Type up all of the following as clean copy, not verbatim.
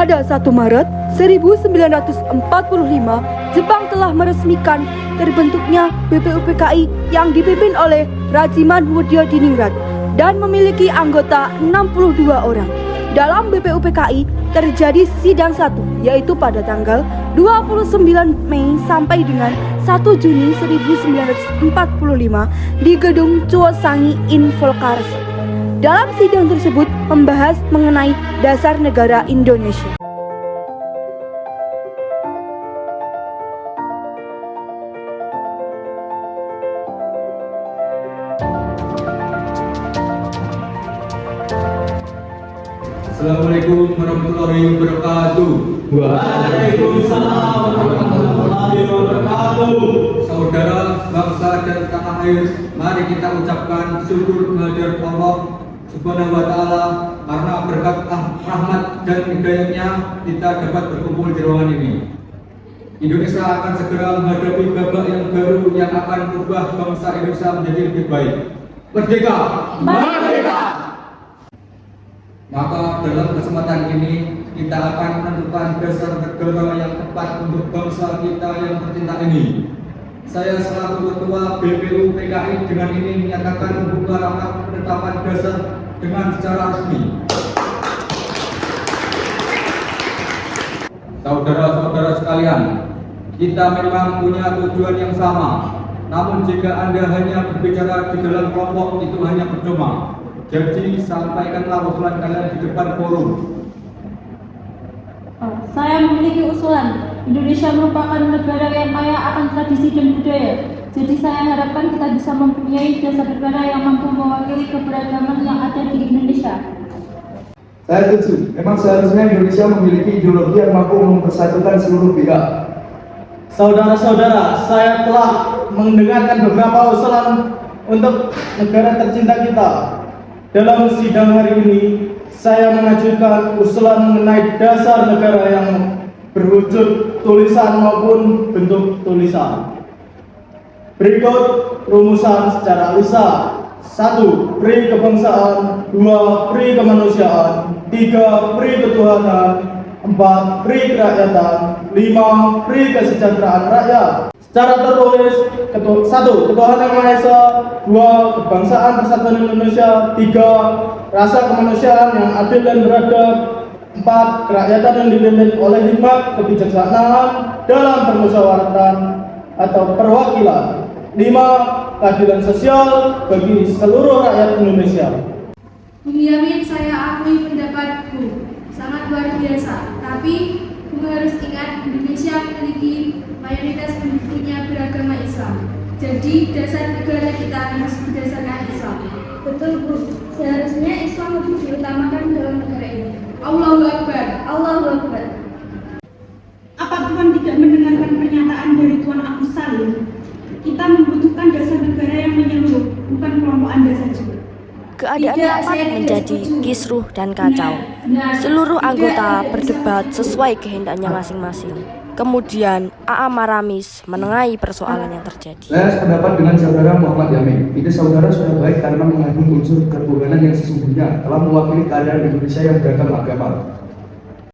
Pada 1 Maret 1945, Jepang telah meresmikan terbentuknya BPUPKI yang dipimpin oleh Rajiman Wodyodiningrat dan memiliki anggota 62 orang. Dalam BPUPKI terjadi sidang 1, yaitu pada tanggal 29 Mei sampai dengan 1 Juni 1945 di Gedung Chuosangi Involkarsa. Dalam sidang tersebut membahas mengenai dasar negara Indonesia. Assalamualaikum warahmatullahi wabarakatuh. Waalaikumsalam warahmatullahi wabarakatuh. Saudara bangsa dan tanah air, mari kita ucapkan syukur kehadirat Allah Subhanahu wa Ta'ala karena berkat rahmat dan hidayahnya kita dapat berkumpul di ruangan ini. Indonesia akan segera menghadapi babak yang baru yang akan merubah bangsa Indonesia menjadi lebih baik. Merdeka! Merdeka! Maka dalam kesempatan ini kita akan menentukan dasar negara yang tepat untuk bangsa kita yang tercinta ini. Saya selaku Ketua BPUPKI dengan ini menyatakan membuka rapat penetapan dasar dengan secara resmi. Saudara-saudara sekalian, kita memang punya tujuan yang sama. Namun jika Anda hanya berbicara di dalam kelompok itu hanya percuma. Jadi sampaikanlah usulan kalian di depan forum. Saya memiliki usulan. Indonesia merupakan negara yang kaya akan tradisi dan budaya. Jadi saya harapkan kita bisa mempunyai dasar negara yang mampu mewakili keberagaman yang ada di Indonesia. Saya setuju. Memang seharusnya Indonesia memiliki ideologi yang mampu mempersatukan seluruh pihak. Saudara-saudara, saya telah mendengarkan beberapa usulan untuk negara tercinta kita. Dalam sidang hari ini, saya mengajukan usulan mengenai dasar negara yang berwujud tulisan maupun bentuk tulisan. Berikut rumusan secara lisan. 1. Pri kebangsaan. 2. Pri kemanusiaan. 3. Pri ketuhanan. 4. Pri kerakyatan. 5. Pri kesejahteraan rakyat. Secara tertulis, 1. Ketuhanan Yang Maha Esa. 2. Kebangsaan Persatuan Indonesia. 3. Rasa kemanusiaan yang adil dan beradab. 4. Kerakyatan yang dipimpin oleh hikmat kebijaksanaan dalam permusyawaratan atau perwakilan. 5. Keadilan sosial bagi seluruh rakyat Indonesia. Bung Yamin, saya akui pendapatku sangat luar biasa. Tapi Bung harus ingat Indonesia memiliki mayoritas penduduknya beragama Islam. Jadi dasar negara kita harus berdasarkan Islam. Betul Bu, seharusnya Islam lebih diutamakan dalam negara ini. Allahu Akbar, Allahu Akbar. Apa Tuhan tidak mendengarkan pernyataan dari Tuan Agus Salim? Kita membutuhkan dasar negara yang menyeluruh, bukan kelompok Anda saja. Keadaan rapat menjadi kisruh dan kacau. Seluruh anggota berdebat sesuai kehendaknya masing-masing. Kemudian A.A. Maramis menengahi persoalan yang terjadi. Saya sependapat dengan saudara Muhammad Yamin. Ide saudara sudah baik karena mengandung unsur ketuhanan yang sesungguhnya telah mewakili keadaan Indonesia yang beragam agama.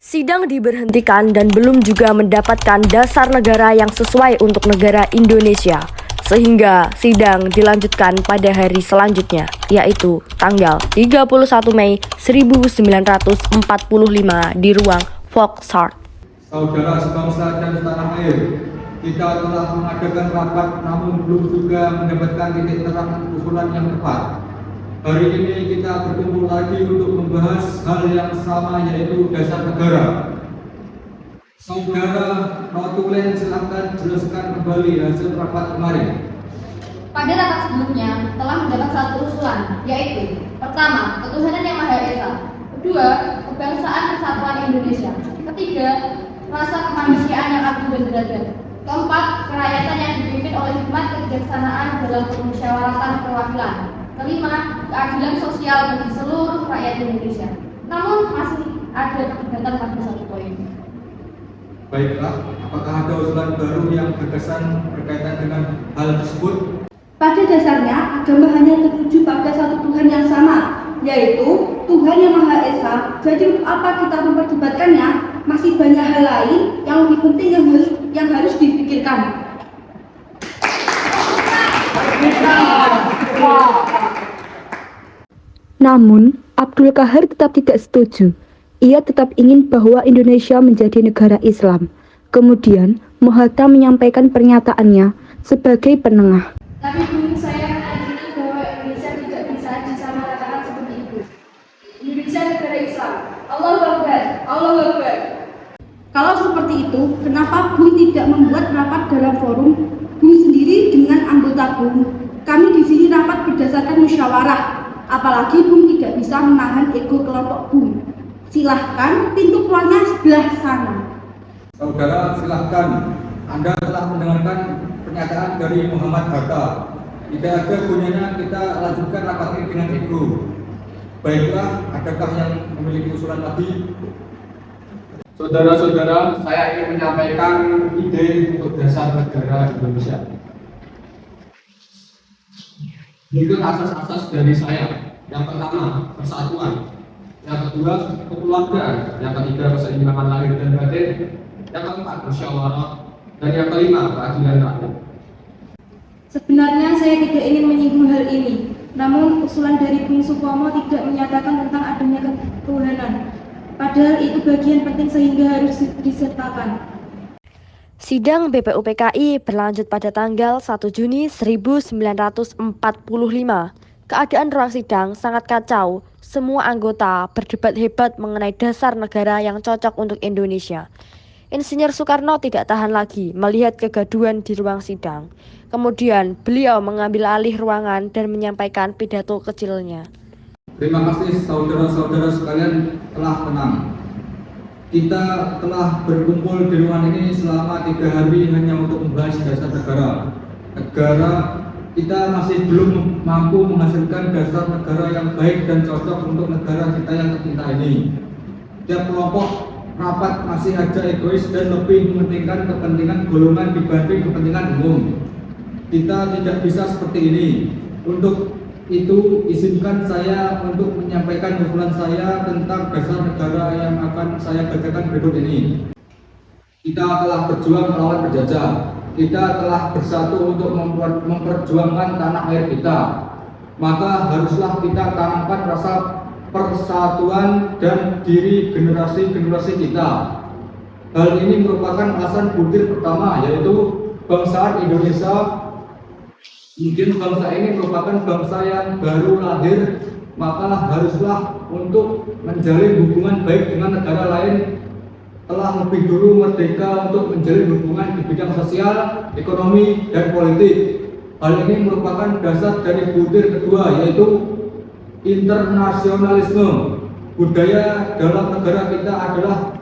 Sidang diberhentikan dan belum juga mendapatkan dasar negara yang sesuai untuk negara Indonesia. Sehingga sidang dilanjutkan pada hari selanjutnya, yaitu tanggal 31 Mei 1945 di ruang Volksart. Saudara sebangsa dan setanah air, kita telah mengadakan rapat namun belum juga mendapatkan titik terang usulan yang tepat. Hari ini kita berkumpul lagi untuk membahas hal yang sama, yaitu dasar negara. Saudara Notulen, silakan jelaskan kembali hasil rapat kemarin. Pada rapat sebelumnya telah mendapat satu usulan, yaitu pertama, ketuhanan yang Maha Esa. Kedua, kebangsaan persatuan Indonesia. Ketiga, rasa kemanusiaan yang adil dan beradab. Keempat, kerakyatan yang dipimpin oleh hikmat kebijaksanaan dalam permusyawaratan perwakilan. Kelima, keadilan sosial bagi seluruh rakyat Indonesia. Namun masih ada perdebatan pada satu poin. Baiklah, apakah ada usulan baru yang berkesan berkaitan dengan hal tersebut? Pada dasarnya, agama hanya tertuju pada satu Tuhan yang sama, yaitu Tuhan Yang Maha Esa. Jadi apa kita memperdebatkannya? masih banyak hal lain yang lebih penting yang harus dipikirkan. Namun, Abdul Qahar tetap tidak setuju. Ia tetap ingin bahwa Indonesia menjadi negara Islam. Kemudian, Mohatta menyampaikan pernyataannya sebagai penengah. Tapi bumi saya meyakini bahwa Indonesia tidak bisa disamaratakan seperti itu. Indonesia negara Islam. Allahu Akbar, Allahu Akbar. Kalau seperti itu, kenapa BUM tidak membuat rapat dalam forum BUM sendiri dengan anggota BUM? Kami di sini rapat berdasarkan musyawarah. Apalagi BUM tidak bisa menahan ego kelompok BUM. Silahkan, pintu keluarnya sebelah sana. Saudara, silahkan. Anda telah mendengarkan pernyataan dari Muhammad Hatta. Tidak ada gunanya kita lanjutkan rapat ini dengan ego. Baiklah, adakah yang memiliki usulan lagi? Saudara-saudara, saya ingin menyampaikan ide untuk dasar negara Indonesia. Berikut asas-asas dari saya. Yang pertama, persatuan. Yang kedua, kekeluargaan. Yang ketiga, keseimbangan lahir dan batin. Yang keempat, musyawarah. Dan yang kelima, keadilan rakyat. Sebenarnya saya tidak ingin menyinggung hal ini, namun usulan dari Bung Supomo tidak menyatakan tentang adanya ketuhanan. Padahal itu bagian penting sehingga harus disertakan. Sidang BPUPKI berlanjut pada tanggal 1 Juni 1945. Keadaan ruang sidang sangat kacau. Semua anggota berdebat hebat mengenai dasar negara yang cocok untuk Indonesia. Insinyur Soekarno tidak tahan lagi melihat kegaduhan di ruang sidang. Kemudian beliau mengambil alih ruangan dan menyampaikan pidato kecilnya. Terima kasih saudara-saudara sekalian telah tenang. Kita telah berkumpul di ruangan ini selama 3 hari hanya untuk membahas dasar negara. Kita masih belum mampu menghasilkan dasar negara yang baik dan cocok untuk negara kita yang tercinta ini. Tiap kelompok rapat masih aja egois dan lebih mementingkan kepentingan golongan dibanding kepentingan umum. Kita tidak bisa seperti ini. Untuk itu izinkan saya untuk menyampaikan usulan saya tentang dasar negara yang akan saya bacakan berikut ini. Kita telah berjuang melawan penjajah. Kita telah bersatu untuk memperjuangkan tanah air kita. Maka haruslah kita tanamkan rasa persatuan dan diri generasi-generasi kita. Hal ini merupakan alasan butir pertama, yaitu bangsaan Indonesia. Mungkin bangsa ini merupakan bangsa yang baru lahir, maka haruslah untuk menjalin hubungan baik dengan negara lain telah lebih dulu merdeka untuk menjalin hubungan di bidang sosial, ekonomi, dan politik. Hal ini merupakan dasar dari butir kedua, yaitu internasionalisme. Budaya dalam negara kita adalah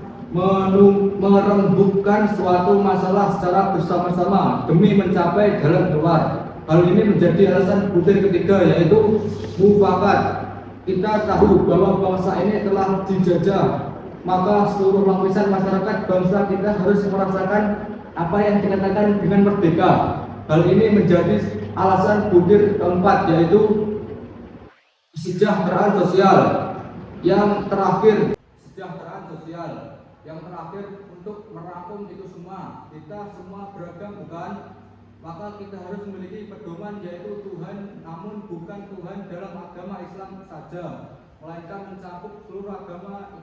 merembukkan suatu masalah secara bersama-sama demi mencapai jalan keluar. Hal ini menjadi alasan butir ketiga, yaitu mufakat. Kita tahu bahwa bangsa ini telah dijajah, maka seluruh lapisan masyarakat bangsa kita harus merasakan apa yang dikatakan dengan merdeka. Hal ini menjadi alasan butir keempat, yaitu kesejahteraan sosial. Yang terakhir, untuk merangkum itu semua, kita semua beragam bukan? Maka kita harus memiliki pedoman, yaitu Tuhan, namun bukan Tuhan dalam agama Islam saja, melainkan mencakup seluruh agama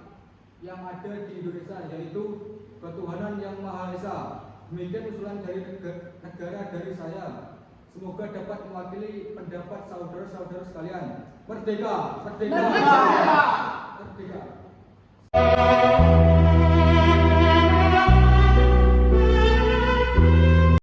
yang ada di Indonesia, yaitu ketuhanan yang Maha Esa. Demikian usulan dari negara dari saya. Semoga dapat mewakili pendapat saudara-saudara sekalian. Merdeka! Merdeka! Merdeka! Merdeka!